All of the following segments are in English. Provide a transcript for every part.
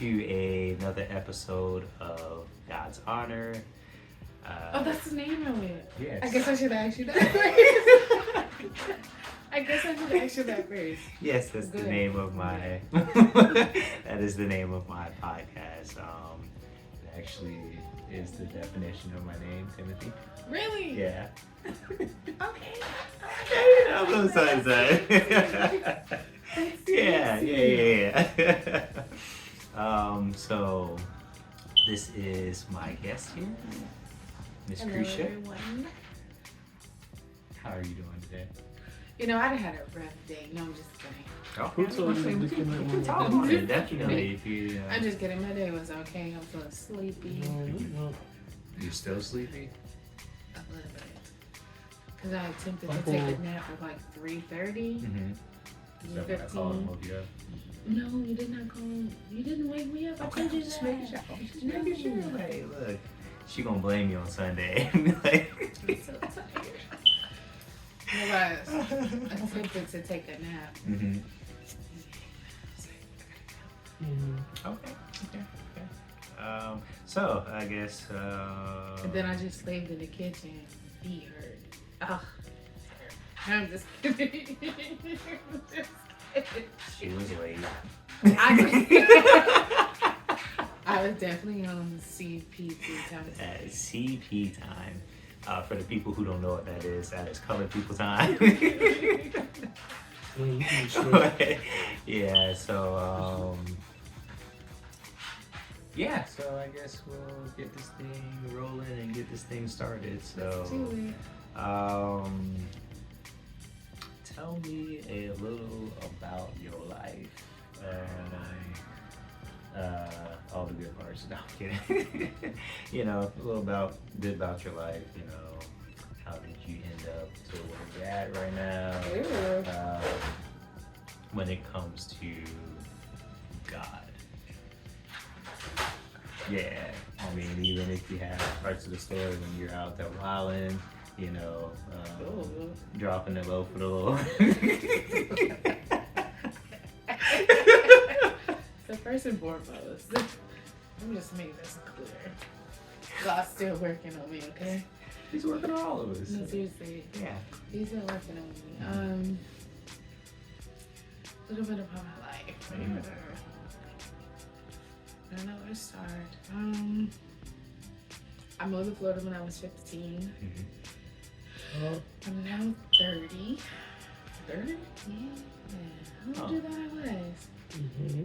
to another episode of God's Honor. That's the name of it. Yes. I guess I should ask you that first. Yes, that's Good. the name of my. That is the name of my podcast. It actually is the definition of my name, Timothy. Really? Yeah. Okay. I'm so sorry. Yeah. So this is my guest here, Miss Hello, Creshia. everyone. How are you doing today? You know, I had a rough day. No, I'm just kidding. Okay. Who told you to disconnect We can with talk me? on it, definitely. If you, I'm just kidding. My day was okay. I'm feeling sleepy. You're still sleepy? A little bit. Because I attempted to take a nap at like 3:30. Mm-hmm. Is that what I called and woke you up? No, you did not call. You didn't wake me up. I told you just that. making sure. Just making sure. Hey, look, she gonna blame you on Sunday. Like, I'm so tired. No, I attempted to take a nap. mm-hmm. Mm-hmm. Okay. So I guess. And then I just slaved in the kitchen. Feet hurt. Ugh. I'm just kidding. She was late. I was definitely on CPT time. CP time. For the people who don't know what that is colored people time. Yeah, so so I guess we'll get this thing rolling and get this thing started. Let's do So it. tell me a little about your life and all the good parts. No, I'm kidding. You know, a little bit about your life. You know, how did you end up to where you're at right now? When it comes to God. Yeah, I mean, even if you have parts of the story when you're out there wilding, you know, dropping the low for the Lord. So first and foremost, let me just make this clear. God's still working on me, okay? He's working on all of us. No, seriously. Yeah. He's still working on me. A little bit about my life. Amen. I don't know where to start. I moved to Florida when I was 15. Mm-hmm. I'm now 30. 30? Yeah. How old did I was? Mm-hmm.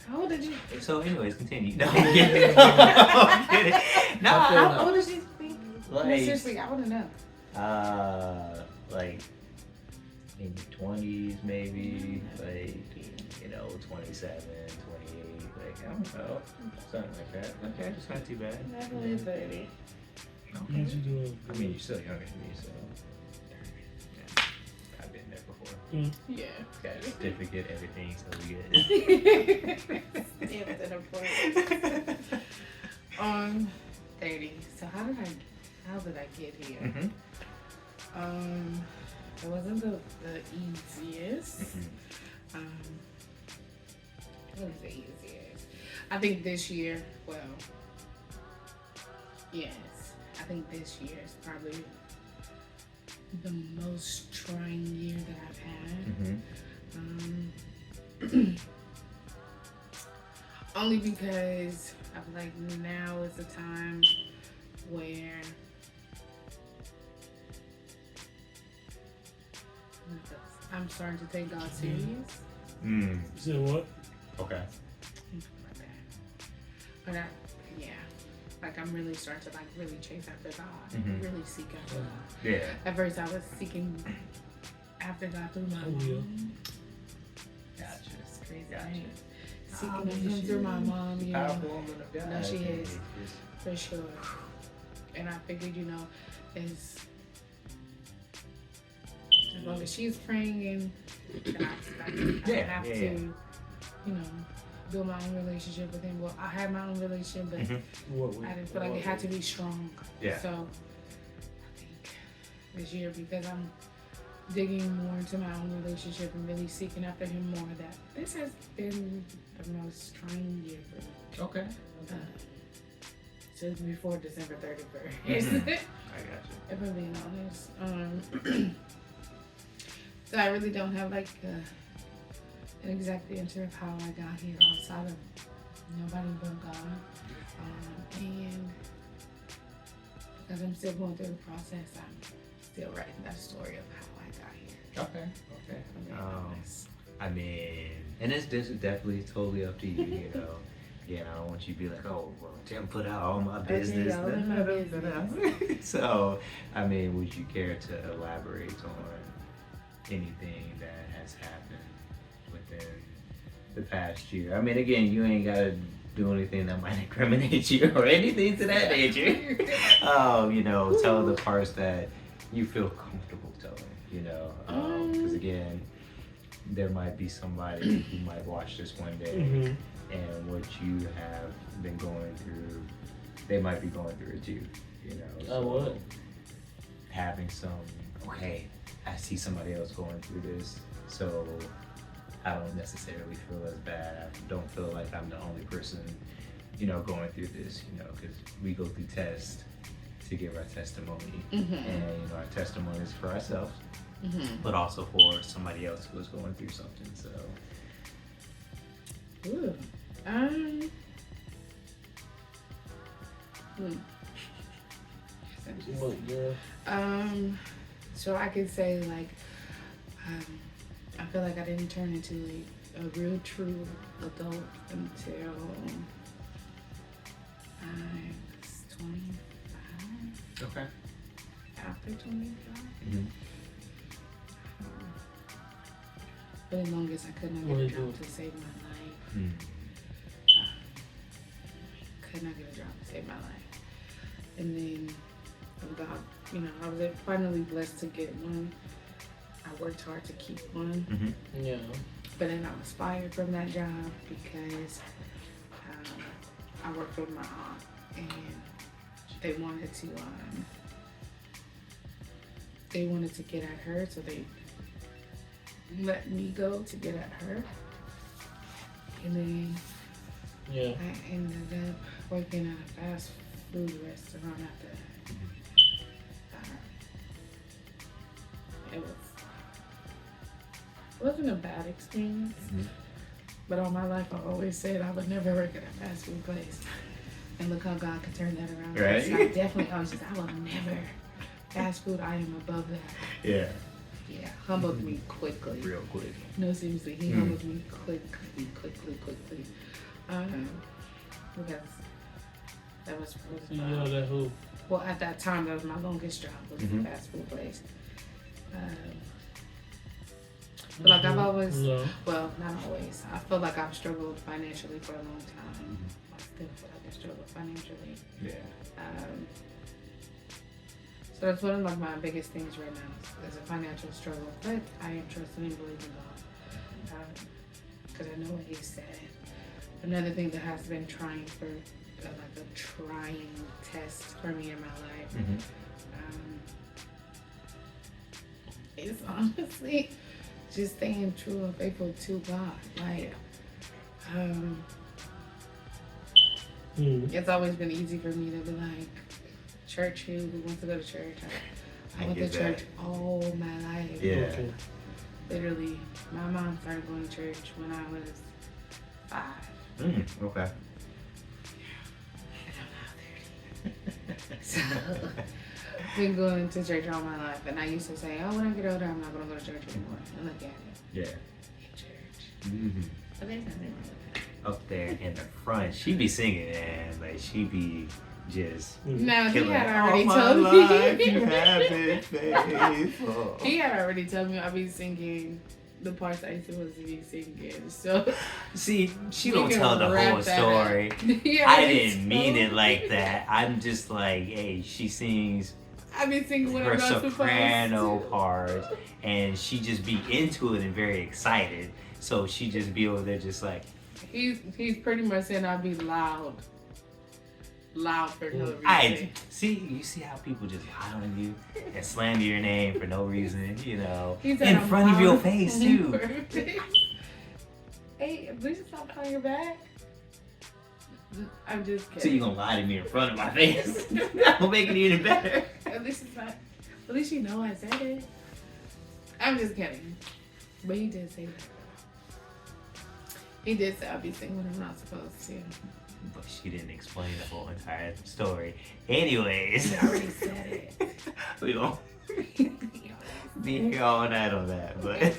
How old did you? So, anyways, continue. No, I'm kidding. I'm kidding. No, How old is she? like, Seriously, I want to know. like in your 20s, maybe, like, you know, 27, 28, like, I don't know, something like that. Okay, it's not too bad. Definitely 30. What you doing? I mean, you're still younger than me, so yeah, I've been there before. Yeah. Got a certificate, everything, so we good. Stamped and important. 30. So how did I get here? Mm-hmm. It wasn't the easiest. Mm-hmm. What was the easiest? I think this year, well, yes. I think this year is probably the most trying year that I've had. Mm-hmm. Only because I feel like now is the time where I'm starting to take God serious. Mm. You said what? Okay. But like I'm really starting to like really chase after God, Mhm. really seek after God. Yeah. At first I was seeking after God through my mom. Gotcha. It's crazy. Gotcha. Right? Seeking after him through my mom, you know, Powerful woman of God. No, she Okay. is. For sure. And I figured, you know, as long as she's praying and I have to, you know, build my own relationship with him. Well, I had my own relationship, but I didn't feel like it had to be strong. Yeah. So I think this year, because I'm digging more into my own relationship and really seeking after him more, that this has been the most trying year for me. Okay. Since before December 31st. I got you. If I'm being honest. So I really don't have like an exact answer of how I got here outside of nobody but God. And because I'm still going through the process, I'm still writing that story of how I got here. Okay. I mean, and this is definitely totally up to you, you know. Yeah, I don't want you to be like, oh, well, Tim put out all my business. Okay, all in my business. So, I mean, would you care to elaborate on anything that has happened within the past year? I mean, again, you ain't got to do anything that might incriminate you or anything to that nature. You know, tell the parts that you feel comfortable telling, you know. Because, again, there might be somebody who might watch this one day. And what you have been going through, they might be going through it too, you know. So having some, okay, I see somebody else going through this, so I don't necessarily feel as bad. I don't feel like I'm the only person, you know, going through this, you know, because we go through tests to give our testimony. And, you know, our testimony is for ourselves, but also for somebody else who is going through something, so. Ooh. So I could say like, I feel like I didn't turn into a real true adult until I was 25. Okay. After 25. But as long as I could not get a job to save my life. Could not get a job to save my life. And then God, you know, I was finally blessed to get one. I worked hard to keep one. Yeah. But then I was fired from that job because I worked with my aunt and they wanted to get at her, so they let me go to get at her. And then I ended up working at a fast food restaurant after that. It wasn't a bad experience, but all my life I've always said I would never work at a fast food place. And look how God could turn that around. Right? So I will never. Fast food, I am above that. Yeah. Yeah, humbled me quickly. Real quick. No, seriously, he humbled me quickly. Because that was well, at that time, that was my longest job, was a fast food place. But like I've always, well, not always. I feel like I've struggled financially for a long time. I still feel like I struggle financially. Yeah. So that's one of like my biggest things right now is a financial struggle. But I am trusting and believing God because I know what He said. Another thing that has been trying for like a trying test for me in my life is honestly just staying true and faithful to God. Like, it's always been easy for me to be like, church, who wants to go to church? I went to church all my life. Yeah. Okay. Literally, my mom started going to church when I was 5. Okay. And I'm now 30. So, been going to church all my life. And I used to say, oh, when I get older, I'm not going to go to church anymore. And look at it. Yeah. In church. But there's nothing wrong with that. Up there in the front, she be singing, and like she be just no, he had all already my told life me. you have been faithful. He had already told me I'd be singing the parts I supposed to be singing. So see, she don't tell the whole story. I didn't mean it like that. I'm just like, hey, she sings I be singing what her I'm not soprano supposed part, and she just be into it and very excited. So she just be over there just like. He's pretty much saying I'll be loud. loud for no reason. I see. You see how people just lie on you and slander your name for no reason. You know, He said in I'm front of your loud face on too. purpose. Hey, please stop calling your back. I'm just kidding. So you gonna lie to me in front of my face? That'll make it even better. At least it's not. At least you know I said it. I'm just kidding. But he did say that. He did say I'll be singing when I'm not supposed to. But she didn't explain the whole entire story. Anyways, I already said it. we won't be here all night on that. But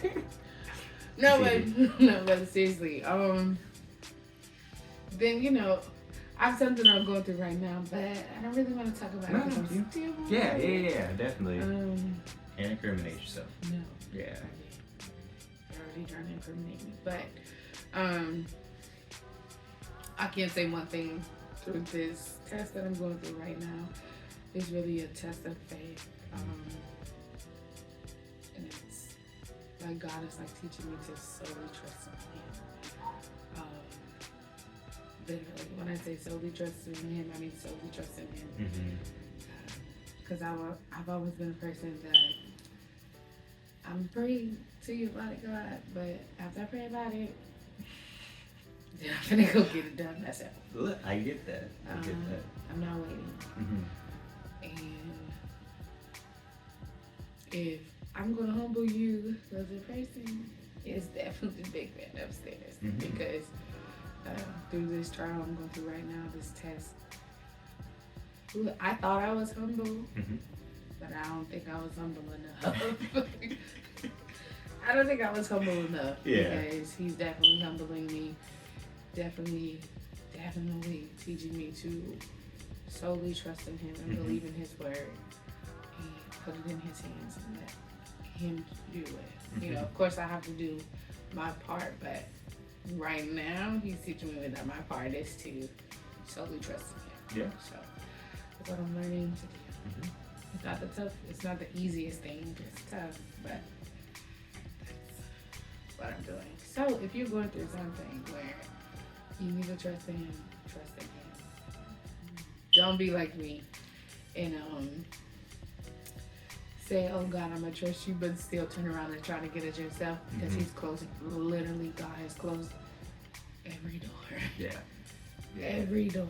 no, but seriously, then you know, I have something I'm going through right now, but I don't really want to talk about it because I'm still. yeah, definitely. Can't incriminate yourself. No. Yeah. They're already trying to incriminate me, but I can't say one thing through this test that I'm going through right now. It's really a test of faith, and it's like God is like teaching me to solely trust in Him. Literally, when I say solely trust in Him, I mean solely trust in Him. Because I've always been a person that I'm praying to you about it, God, but after I pray about it, then I'm gonna go get it done myself. Look, I get that. I'm not waiting. And if I'm gonna humble you as a person, it's definitely Big Man upstairs. Because through this trial I'm going through right now, this test, I thought I was humble, but I don't think I was humble enough. I don't think I was humble enough because he's definitely humbling me, definitely teaching me to solely trust in Him and believe in His word and put it in His hands and let Him do it. You know, of course I have to do my part, but right now He's teaching me that my part is to solely trust in Him. So that's what I'm learning to do. It's not the easiest thing, it's tough, but that's what I'm doing. So if you're going through something where you need to trust in Him, trust in Him. Don't be like me and say, oh God, I'm gonna trust you, but still turn around and try to get it yourself because He's closing. Literally, God has closed every door. Every door.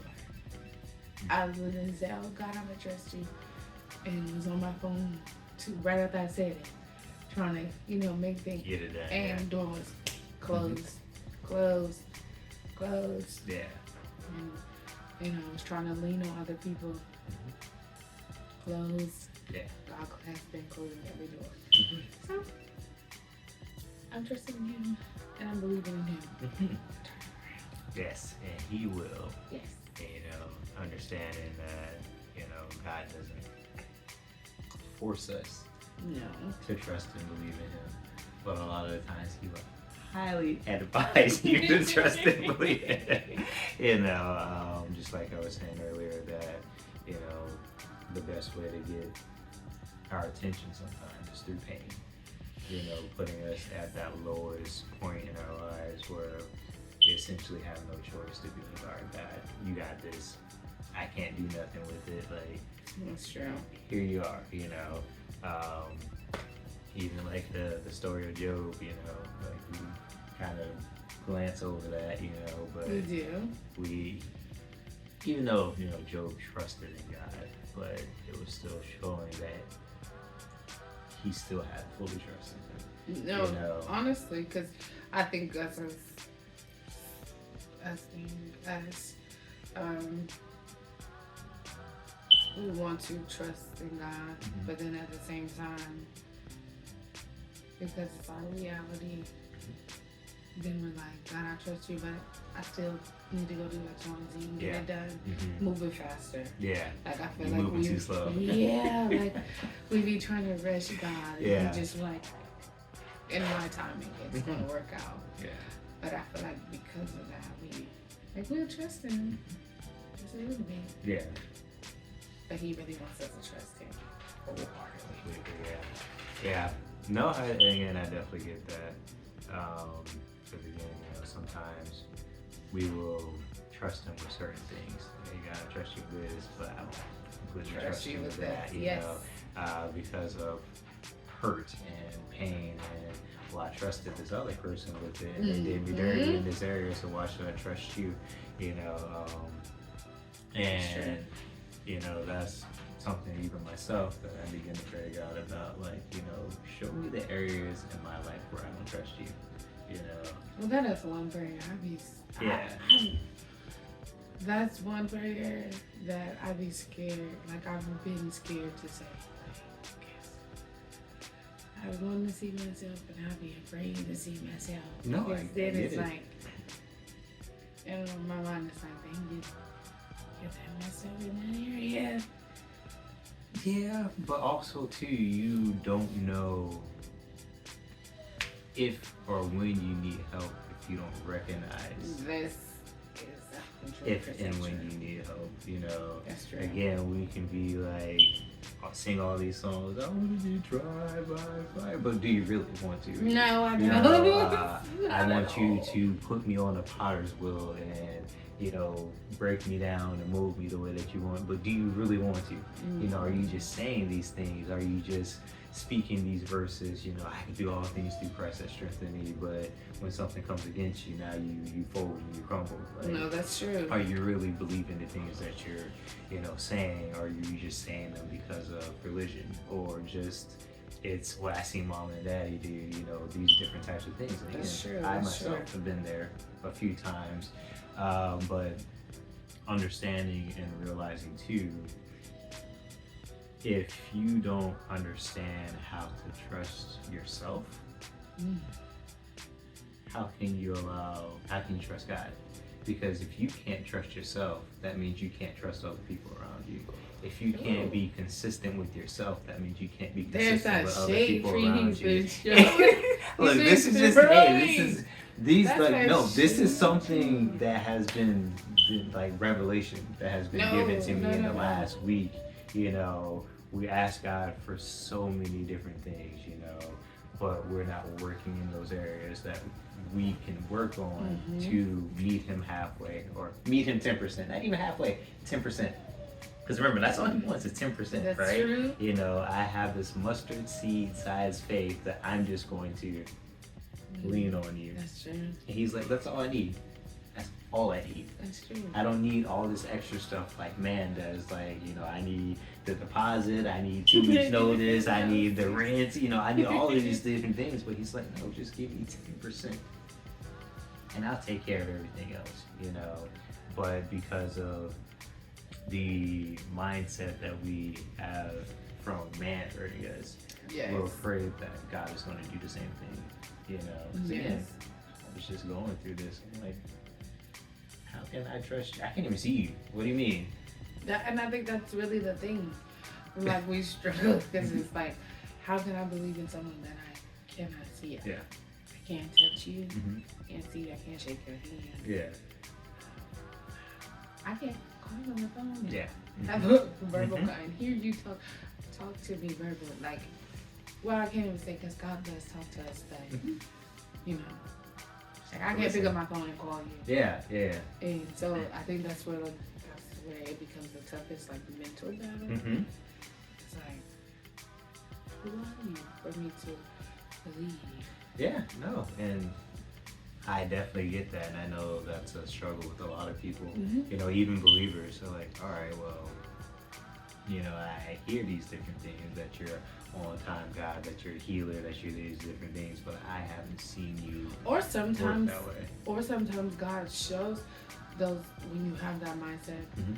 I literally said, oh God, I'm gonna trust you. And it was on my phone right after I said it, trying to, make things. Get it done. And the door was closed, closed. Yeah. And, I was trying to lean on other people. Closed. Yeah. God has been closing every door. So, I'm trusting in Him, and I'm believing in Him. Yes, and He will. Yes. Understanding that, God doesn't force us to trust and believe in Him. But a lot of the times He will highly advise you to trust and believe in Him. Just like I was saying earlier, that, the best way to get our attention sometimes is through pain. Putting us at that lowest point in our lives where we essentially have no choice to be like, all right, God, you got this. I can't do nothing with it. Like, that's true. Here you are, even like the story of Job, like we kind of glance over that, but we do. Even though, Job trusted in God, but it was still showing that he still had fully trust in Him. No, honestly, because I think us we want to trust in God, but then at the same time, because it's our reality, then we're like, God, I trust you, but I still need to go do X, Y, and Z and get it done. Move it faster. Yeah. Like I feel You're moving too slow. Yeah, like we be trying to rush God. Yeah. And just like, in my timing, it's gonna work out. Yeah. But I feel like because of that, we'll trust Him just a little bit. Yeah. But He really wants us to trust Him wholeheartedly. Yeah. No, I definitely get that. Because again, sometimes we will trust him with certain things. You gotta trust you with this, but I don't completely Trust trust you you with with that, that, you yes. know, because of hurt and pain and well, I trusted this other person with it and they did me dirty in this area, so why should I trust you? You know, and you know, that's something even myself that I begin to pray God about, like, you know, show me the areas in my life where I don't trust you, you know. Well, that is one prayer Yeah. That's one prayer that I'd be scared, like I've been scared to say. I want to see myself, but I'd be afraid to see myself. No, because I then get it's it. like, and my mind is like, dang, get that myself in that area. Yeah, but also too, you don't know if or when you need help if you don't recognize This is if and when you need help, you know. That's true. Again, we can be like, sing all these songs, I want to be tried by fire, but do you really want to? No, I don't. You know, Not I at want you all. to put me on a potter's wheel and, you know, break me down and mold me the way that you want, but do you really want to? You know, are you just saying these things? Are you just speaking these verses, you know, I can do all things through Christ that strengthens me, but when something comes against you, now you fold and you crumble. Like, No, that's true. are you really believing the things that you're, you know, saying, or are you just saying them because of religion, or just it's what I see mom and daddy do, you know, these different types of things. And That's again, true, I that's myself true. have been there a few times, but understanding and realizing too, if you don't understand how to trust yourself, how can you trust God? Because if you can't trust yourself, that means you can't trust other people around you. If you can't be consistent with yourself, that means you can't be There's consistent that with other shade people tree around he's you. been showing. Look, He's this is been just, hey, throwing. this is, these, That's like, that no, this is shade something tree. that has been like revelation that has been No, given to me no, in no, the no. last week. You know, we ask God for so many different things, you know, but we're not working in those areas that we can work on to meet him halfway, or meet him 10%, not even halfway, 10%. Because remember, that's all he wants is 10%, That's right? true. You know, I have this mustard seed size faith that I'm just going to lean on you. That's true. And he's like, that's all I need. That's all I need. That's true. I don't need all this extra stuff like man does. Like, you know, I need the deposit, I need 2 weeks notice, I need the rent, you know, I need all of these different things. But he's like, no, just give me 10%. And I'll take care of everything else, you know. But because of the mindset that we have from man hurting us, Yes. we're afraid that God is going to do the same thing, you know. So again, Yes. I was just going through this. I'm like, how can I trust you? I can't even see you. What do you mean? And I think that's really the thing. Like, we struggle because it's like, how can I believe in someone that I cannot see? Yeah. I can't touch you. Mm-hmm. Can't see you. I can't shake your hand. Yeah. I can't call you on the phone. And Yeah. have a verbal Mhm. and hear you talk to me verbal. Like, well, I can't even say because God does talk to us, but Mhm. you know, like I can't pick up my phone and call you. Yeah. Yeah. And so I think that's where it becomes the toughest, like mental battle. Mm-hmm. It's like, who are you for me to believe? Yeah. No. And I definitely get that, and I know that's a struggle with a lot of people. Mhm. You know, even believers. So like, all right, well, you know, I hear these different things that you're on time, God, that you're a healer, that you're these different things, but I haven't seen you Or work sometimes, that way. God shows those when you have that mindset. Mhm.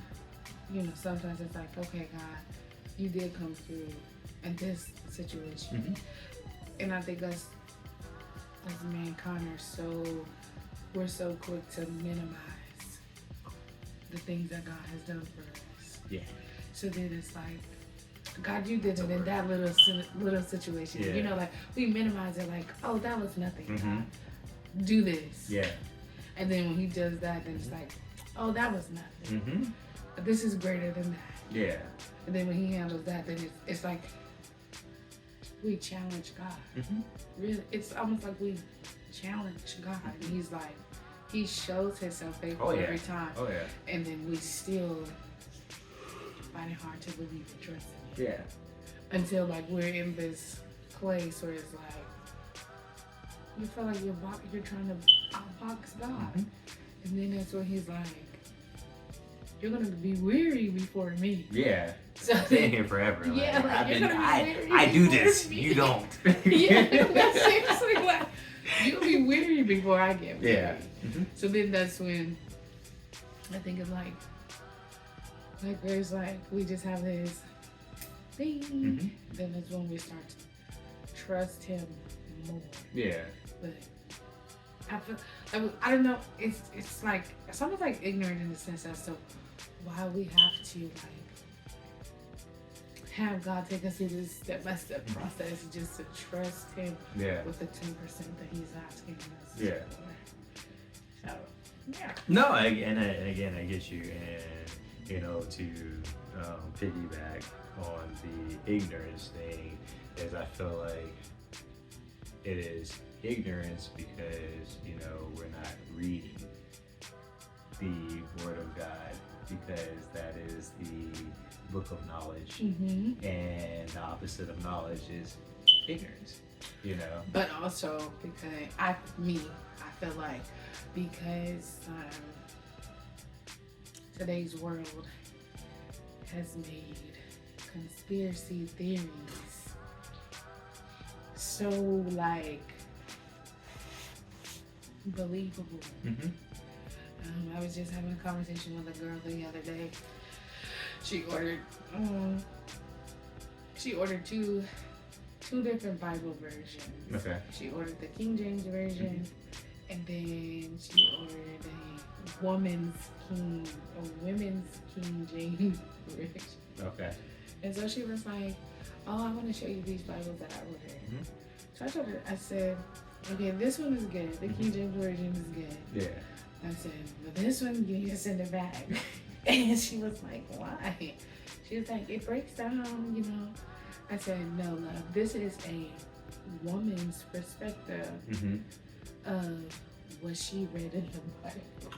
You know, sometimes it's like, okay, God, you did come through in this situation, Mhm. and I think us as mankind we're so quick to minimize the things that God has done for us. Yeah. So then it's like, God, you did it in that little situation. Yeah. You know, like we minimize it, like, oh, that was nothing. Mhm. God. Do this. Yeah. And then when He does that, then it's like, oh, that was nothing. Mm-hmm. This is greater than that. Yeah. And then when He handles that, then it's like we challenge God. Mm-hmm. Really, it's almost like we challenge God, and He's like, He shows himself faithful Oh, yeah. every time. Oh yeah. And then we still find it hard to believe and trust him. Yeah. Until like we're in this place where it's like you feel like you're trying to outbox God. Mm-hmm. And then that's when he's like, you're gonna be weary before me. Yeah. So Staying here forever. Like, yeah, like, I you're do gonna be weary this. before me. You don't. Yeah, that's seriously like you'll be weary before I get weary. Yeah. Mm-hmm. So then that's when I think it's like there's like we just have this thing. Mm-hmm. Then that's when we start to trust him more. Yeah. But I feel I don't know. It's like it's almost like ignorant in the sense as to why we have to like have God take us through this step by step process just to trust him Yeah. with the 10% that he's asking us. Yeah. For. So yeah. No, and again, I get you, and you know, to piggyback on the ignorance thing, is I feel like it is ignorance because we're not reading the Word of God, because that is the book of knowledge, Mm-hmm. and the opposite of knowledge is ignorance. But also because I feel like because today's world has made conspiracy theories so like believable. Mm-hmm. I was just having a conversation with a girl the other day. She ordered two different Bible versions. Okay. She ordered the King James version, and then she ordered a women's King James version. Okay. And so she was like, "Oh, I want to show you these Bibles that I ordered." Mm-hmm. So I told her, I said, "Okay, this one is good. The King James version is good." Yeah. I said, "But this one, you need to send it back." And she was like, "Why?" She was like, "It breaks down, I said, "No, love. This is a woman's perspective of what she read in the Bible."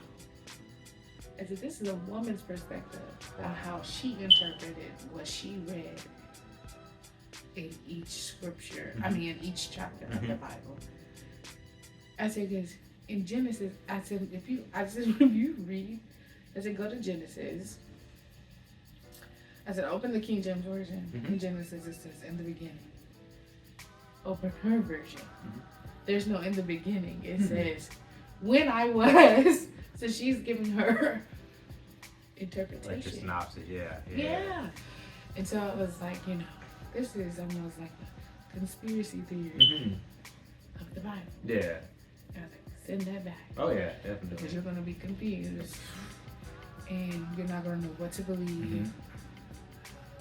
I said, "This is a woman's perspective of how she interpreted what she read in each scripture. I mean, in each chapter of the Bible." I said, "Because in Genesis, I said, if you read, I said, go to Genesis. I said, open the King James version. In Genesis, it says, in the beginning. Open her version. There's no in the beginning. It says, when I was." So she's giving her interpretation. Like a synopsis, yeah. Yeah. And so I was like, this is almost like a conspiracy theory of the Bible. Yeah. I was like, send that back. Oh yeah, definitely. Because you're going to be confused. And you're not going to know what to believe,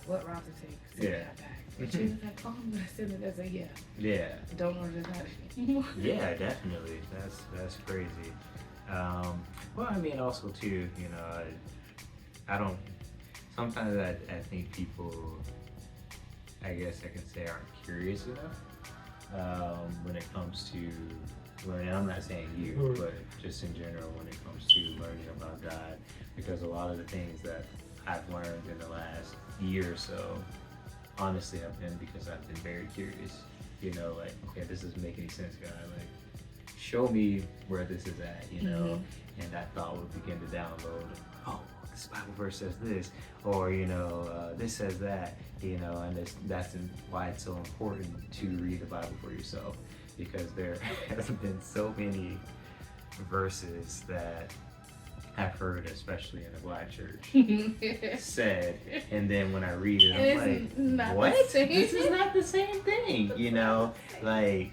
what route to take. Send that back. And she was like, "Oh, I'm going to send it." I said, "Yeah. Yeah. Don't order that anymore." Yeah, definitely. That's crazy. Well, I mean, also too, I don't. Sometimes I think people, I guess I can say, aren't curious enough when it comes to. Well, and I'm not saying you, but just in general when it comes to learning about God, because a lot of the things that I've learned in the last year or so, honestly, have been because I've been very curious. Like, okay, this doesn't make any sense, God. Like, show me where this is at, and that thought would begin to download. Oh, this Bible verse says this, or this says that, and that's why it's so important to read the Bible for yourself, because there has been so many verses that I've heard, especially in the Black church, said, and then when I read it, I'm like, what? This is not the same thing, like.